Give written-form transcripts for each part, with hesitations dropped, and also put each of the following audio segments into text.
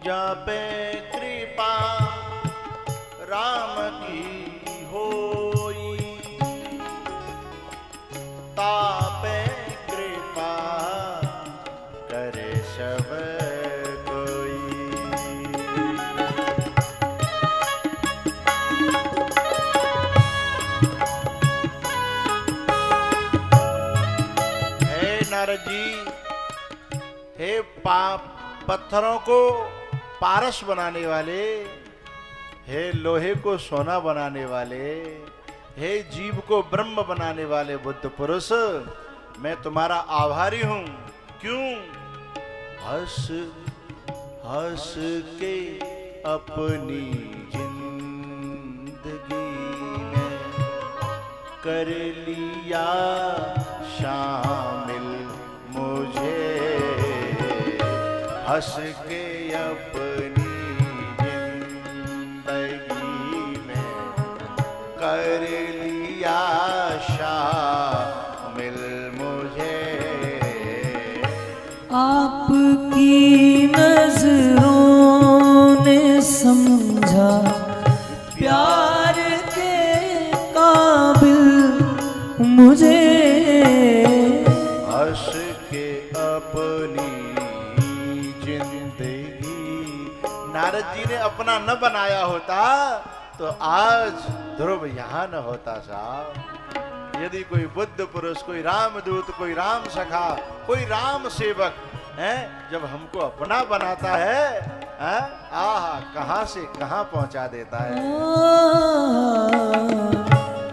जापे कृपा राम की होई, तापे कृपा करे सब कोई। हे नारद जी, हे पत्थरों को पारस बनाने वाले, हे लोहे को सोना बनाने वाले, हे जीव को ब्रह्म बनाने वाले बुद्ध पुरुष, मैं तुम्हारा आभारी हूं। क्यों? हंस हंस के अपनी जिंदगी में कर लिया शामिल मुझे, हंस के अपनी जिंदगी में कर लिया शामिल मुझे। आपकी नजरों ने समझा प्यार के काबिल मुझे, हंस के अपनी नारद जी ने अपना न बनाया होता तो आज ध्रुव यहां न होता साहब। यदि कोई बुद्ध पुरुष, कोई रामदूत, कोई राम सखा, कोई राम सेवक है, जब हमको अपना बनाता है, आहा कहां से कहां पहुंचा देता है।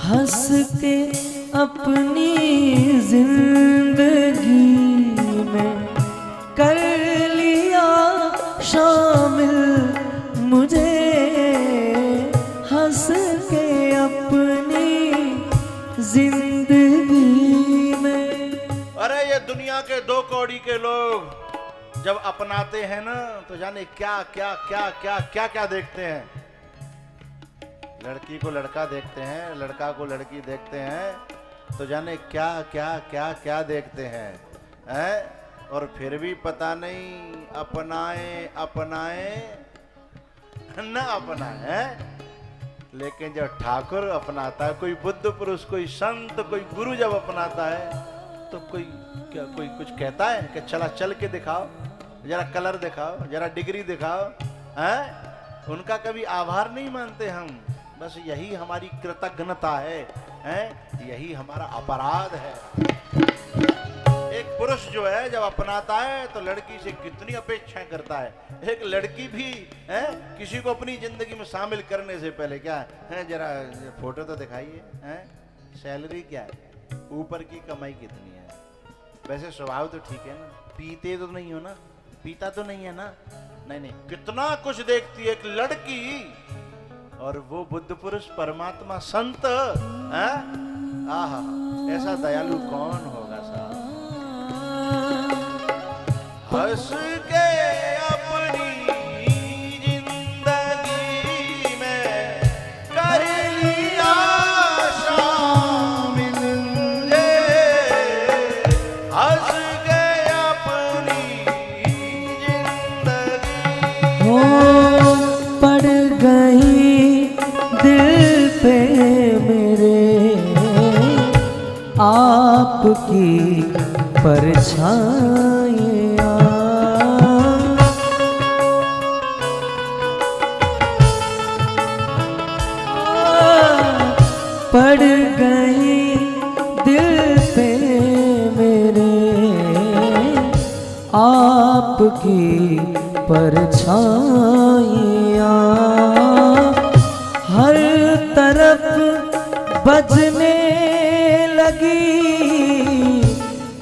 हंस के अपनी जिंदगी में कर लिया शामिल मुझे, हंस के अपनी जिंदगी में। अरे ये दुनिया के दो कौड़ी के लोग जब अपनाते हैं ना तो जाने क्या क्या क्या क्या क्या क्या देखते हैं। लड़की को लड़का देखते हैं, लड़का को लड़की देखते हैं, तो जाने क्या क्या क्या क्या देखते हैं, हैं? और फिर भी पता नहीं अपनाए अपनाए न अपनाए। लेकिन जब ठाकुर अपनाता है, कोई बुद्ध पुरुष, कोई संत, कोई गुरु जब अपनाता है तो कोई क्या, कोई कुछ कहता है कि चला चल के दिखाओ, जरा कलर दिखाओ, जरा डिग्री दिखाओ, हैं? उनका कभी आभार नहीं मानते हम। बस यही हमारी कृतज्ञता है, हैं? यही हमारा अपराध है। एक पुरुष जो है जब अपनाता है तो लड़की से कितनी अपेक्षाएं करता है। एक लड़की भी है किसी को अपनी जिंदगी में शामिल करने से पहले क्या है, जरा फोटो तो दिखाइए, हैं? सैलरी क्या है, ऊपर की कमाई कितनी है, वैसे स्वभाव तो ठीक है ना, पीते तो नहीं हो ना, पीता तो नहीं है ना, नहीं नहीं, कितना कुछ देखती है एक लड़की। और वो बुद्ध पुरुष, परमात्मा, संत, हैं? आहा, ऐसा दयालु कौन होगा साहब। हंस के अपनी जिंदगी में कर लिया शामिल मुझे, हंस के अपनी जिंदगी हो पड़ गई दिल पे मेरे आपकी परछाइयाँ, पड़ गई दिल पे मेरे आपकी परछाइयाँ, हर तरफ बजने लगी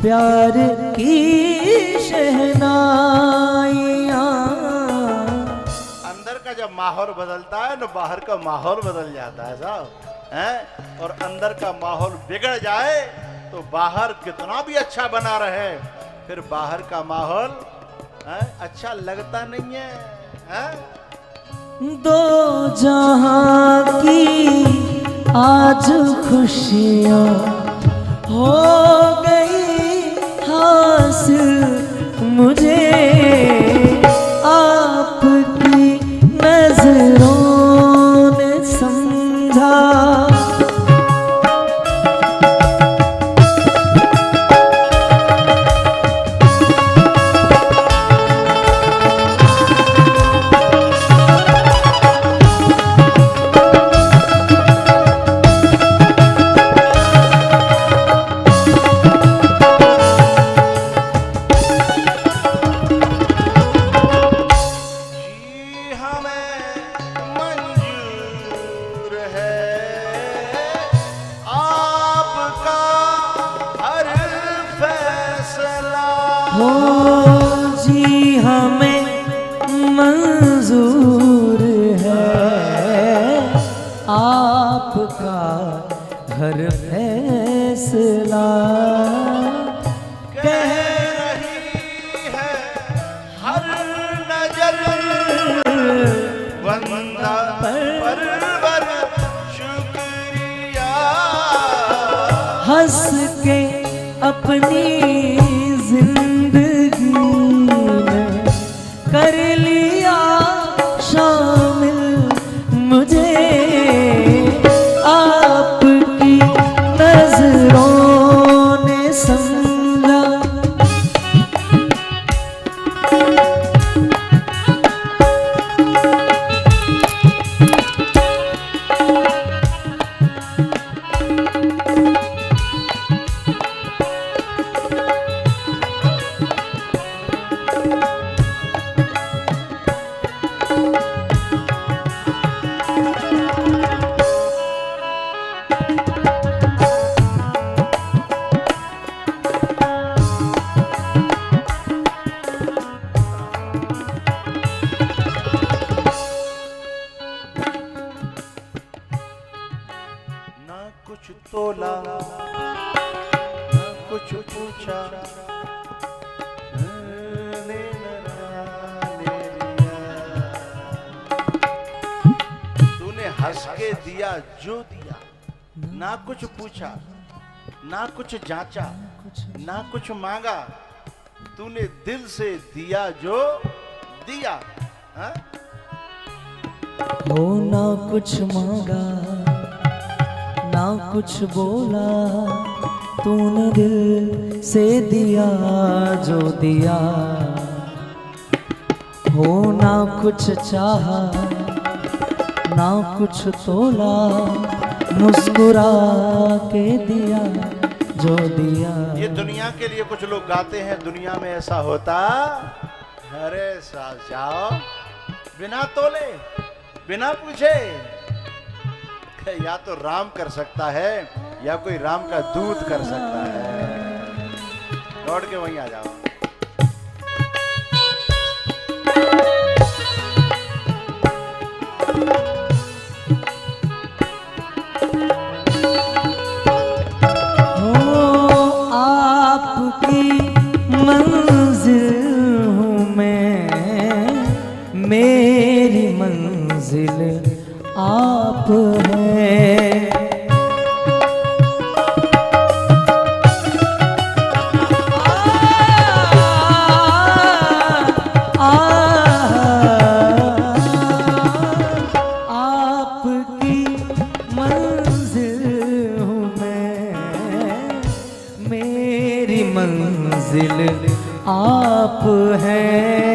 प्यार की शहनाइयाँ। अंदर का जब माहौल बदलता है ना, बाहर का माहौल बदल जाता है साहब, हैं? और अंदर का माहौल बिगड़ जाए तो बाहर कितना भी अच्छा बना रहे, फिर बाहर का माहौल अच्छा लगता नहीं है, हैं? दो जहां की आज खुशियाँ हो गई हासिल मुझे, आपकी बंदा परवर शुक्रिया। हंस के अपनी जिंदगी में कर लिया शामिल मुझे, आपकी नजरों ने समझा। कुछ तोला न कुछ पूछा, ले लिया। तूने हंस के दिया जो दिया, ना कुछ पूछा ना कुछ जांचा ना कुछ मांगा, तूने दिल से दिया जो दिया। हा? हो ना कुछ मांगा ना कुछ बोला, तूने दिल से दिया जो दिया। हो ना कुछ चाहा ना कुछ तोला, मुस्कुरा के दिया जो दिया। ये दुनिया के लिए कुछ लोग गाते हैं, दुनिया में ऐसा होता। अरे साल जाओ बिना तोले बिना पूछे, या तो राम कर सकता है या कोई राम का दूत कर सकता है। लौट के वहीं आ जाओ। हो आपकी मंजिल हूँ मैं, मेरी मंजिल आप हैं। आपकी मंजिल हूँ मैं, मेरी मंजिल आप हैं।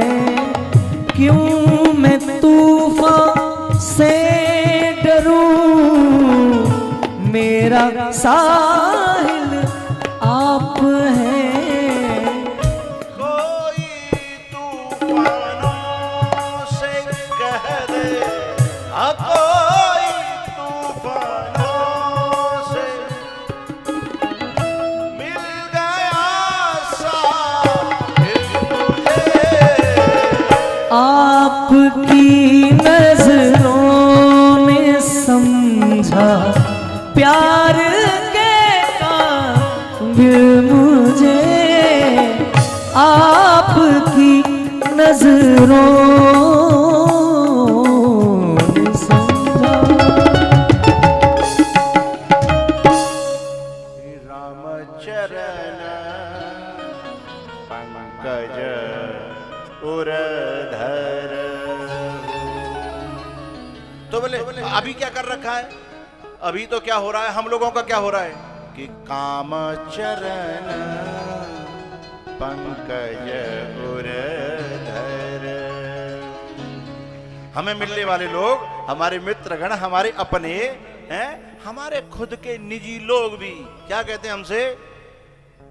क्यों मैं तूफान से मेरा साहिल आप हैं। कोई तूफानों से कह दे, कोई तूफानों से मिल गया साहिल मुझे। आपकी नजरों ने समझा प्यार के काबिल मुझे, आपकी नजरों ने समझा। श्री रामचरण पंकज उरधर। तो बोले अभी क्या कर रखा है? अभी तो क्या हो रहा है, हम लोगों का क्या हो रहा है कि काम चरण पंकज उरधर। हमें मिलने वाले लोग, हमारे मित्रगण, हमारे अपने हैं, हमारे खुद के निजी लोग भी क्या कहते हैं हमसे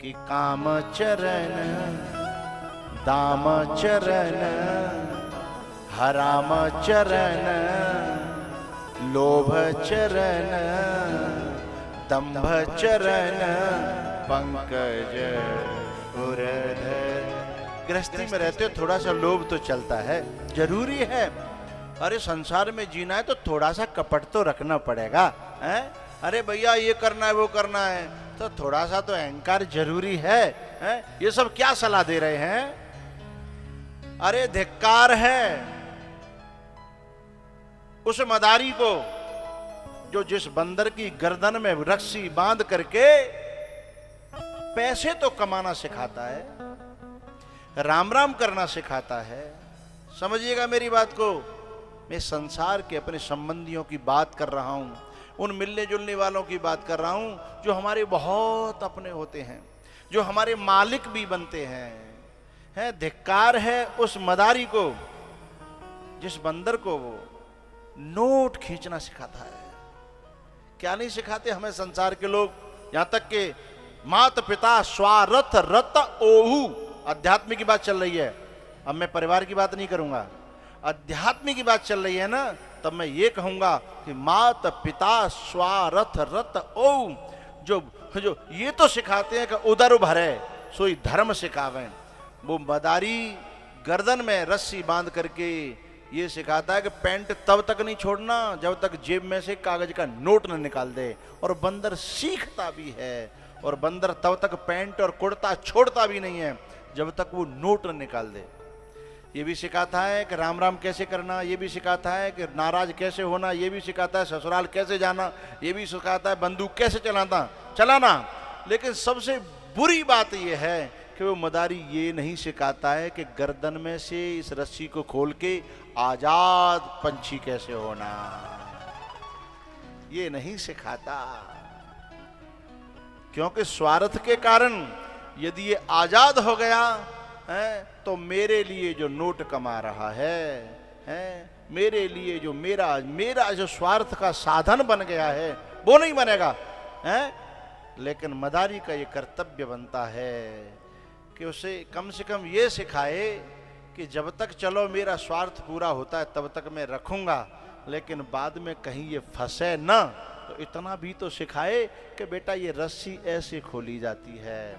कि काम चरण दाम चरण हराम चरण लोभ चरण दंभ चरण पंकज उरधर। गृहस्थी में रहते हो थोड़ा सा लोभ तो चलता है, जरूरी है। अरे संसार में जीना है तो थोड़ा सा कपट तो रखना पड़ेगा, हैं? अरे भैया ये करना है वो करना है तो थोड़ा सा तो अहंकार जरूरी है, हैं? ये सब क्या सलाह दे रहे हैं? अरे धिक्कार है, उस मदारी को जो जिस बंदर की गर्दन में रस्सी बांध करके पैसे तो कमाना सिखाता है, राम राम करना सिखाता है। समझिएगा मेरी बात को, मैं संसार के अपने संबंधियों की बात कर रहा हूं, उन मिलने जुलने वालों की बात कर रहा हूं जो हमारे बहुत अपने होते हैं, जो हमारे मालिक भी बनते हैं। धिक्कार है उस मदारी को जिस बंदर को वो नोट खींचना सिखाता है। क्या नहीं सिखाते हमें संसार के लोग, यहां तक के माता पिता स्वार्थ रत ओहू, अध्यात्म की बात चल रही है, अब मैं परिवार की बात नहीं करूंगा, अध्यात्म की बात चल रही है ना, तब मैं ये कहूंगा कि माता पिता स्वार्थ रत ओहू, जो जो ये तो सिखाते हैं कि उदर भरे सोई धर्म सिखावे, वो मदारी गर्दन में रस्सी बांध करके ये सिखाता है कि पैंट तब तक नहीं छोड़ना जब तक जेब में से कागज का नोट न निकाल दे। और बंदर सीखता भी है, और बंदर तब तक पैंट और कुर्ता छोड़ता भी नहीं है जब तक वो नोट न निकाल दे। ये भी सिखाता है कि राम राम कैसे करना, ये भी सिखाता है कि नाराज कैसे होना, ये भी सिखाता है ससुराल कैसे जाना, ये भी सिखाता है बंदूक कैसे चलाना। लेकिन सबसे बुरी बात यह है कि वो मदारी ये नहीं सिखाता है कि गर्दन में से इस रस्सी को खोल के आजाद पंछी कैसे होना, ये नहीं सिखाता। क्योंकि स्वार्थ के कारण यदि ये आजाद हो गया है तो मेरे लिए जो नोट कमा रहा है, मेरे लिए जो मेरा जो स्वार्थ का साधन बन गया है वो नहीं बनेगा है। लेकिन मदारी का ये कर्तव्य बनता है कि उसे कम से कम ये सिखाए कि जब तक चलो मेरा स्वार्थ पूरा होता है तब तक मैं रखूंगा, लेकिन बाद में कहीं ये फंसे ना, तो इतना भी तो सिखाए कि बेटा ये रस्सी ऐसे खोली जाती है,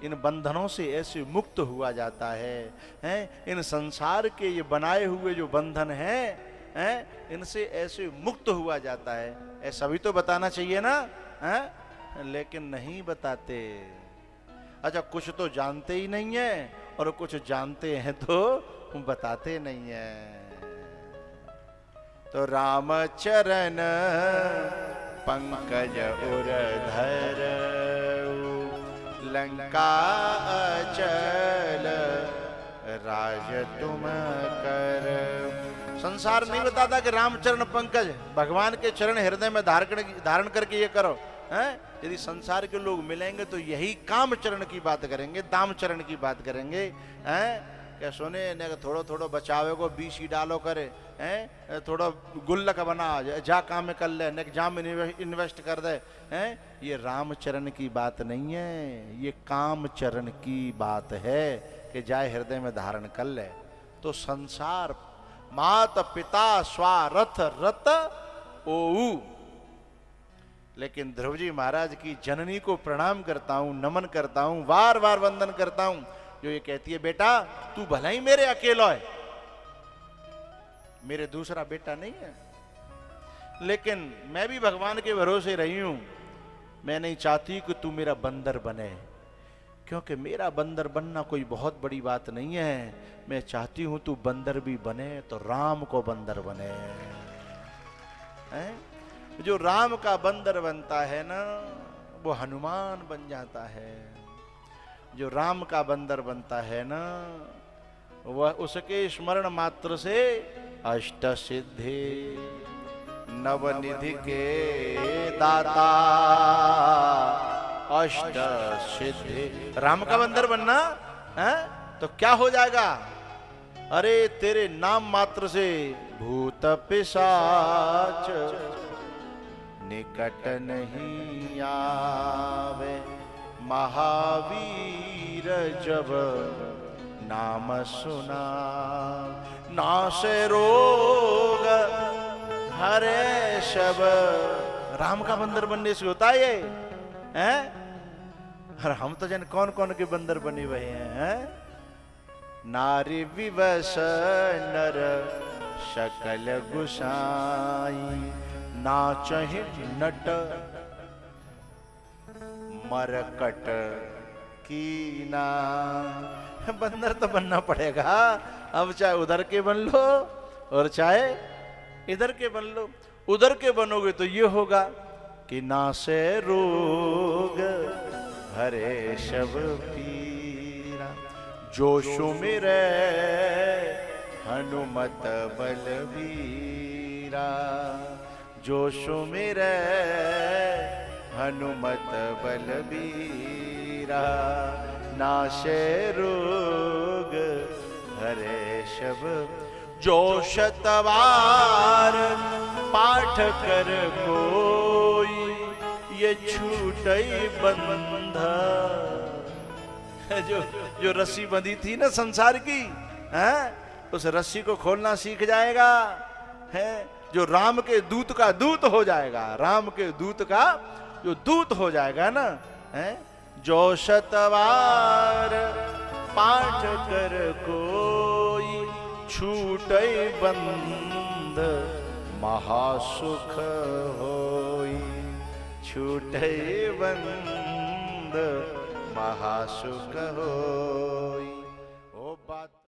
इन बंधनों से ऐसे मुक्त हुआ जाता है, इन संसार के ये बनाए हुए जो बंधन हैं इनसे ऐसे मुक्त हुआ जाता है। ऐसा भी तो बताना चाहिए ना, लेकिन नहीं बताते। अच्छा, कुछ तो जानते ही नहीं है और कुछ जानते हैं तो बताते नहीं है। तो रामचरण पंकज उरधर लंका अचल राज तुम कर। संसार नहीं बताता कि रामचरण पंकज, भगवान के चरण हृदय में धारण करके ये करो हैं। यदि संसार के लोग मिलेंगे तो यही काम चरण की बात करेंगे, दाम चरण की बात करेंगे हैं। क्या सुने ने थोड़ो थोड़ो बचावे को बीस ही डालो करे हैं, थोड़ा गुल्लक बना जा काम में कर ले, ने जाम इन्वेस्ट कर दे हैं। ये रामचरण की बात नहीं है, ये काम चरण की बात है कि जाए हृदय में धारण कर ले। तो संसार मात पिता स्वारथ रत ओऊ, लेकिन ध्रुव जी महाराज की जननी को प्रणाम करता हूं, नमन करता हूं, बार बार वंदन करता हूं, जो ये कहती है बेटा तू भला ही मेरे अकेला है, मेरे दूसरा बेटा नहीं है। लेकिन मैं भी भगवान के भरोसे रही हूं, मैं नहीं चाहती कि तू मेरा बंदर बने, क्योंकि मेरा बंदर बनना कोई बहुत बड़ी बात नहीं है। मैं चाहती हूं तू बंदर भी बने तो राम को बंदर बने हैं? जो राम का बंदर बनता है ना वो हनुमान बन जाता है। जो राम का बंदर बनता है ना वह उसके स्मरण मात्र से अष्ट सिद्धि नवनिधि के दाता, अष्ट सिद्धि। राम का बंदर बनना है तो क्या हो जाएगा? अरे तेरे नाम मात्र से भूत पिशाच निकट नहीं आवे, महावीर जब नाम सुना, नासे रोग हरे शब। राम का बंदर बनने से होता है ये हैं? और हम तो जन कौन कौन के बंदर बने हुए हैं? नारी विवश नर सकल गुसाई, नाचहि नट मरकट कीना। बंदर तो बनना पड़ेगा, अब चाहे उधर के बन लो और चाहे इधर के बन लो, उधर के बनोगे तो ये होगा कि नासे रोग हरे शब पीरा, जो सुमिरै हनुमत बलबीरा, जो सुमिरै हनुमत बलबीरा, नाशे रोग हरे शब। जो शतवार पाठ कर कोई, ये छूटई बंधा। जो रस्सी बंधी थी ना संसार की, है उस रस्सी को खोलना सीख जाएगा, है जो राम के दूत का दूत हो जाएगा, राम के दूत का जो दूत हो जाएगा ना, है जो शतवार पाठ कर कोई, छूटे बंद महासुख होई, छूटे बंद महासुख होई।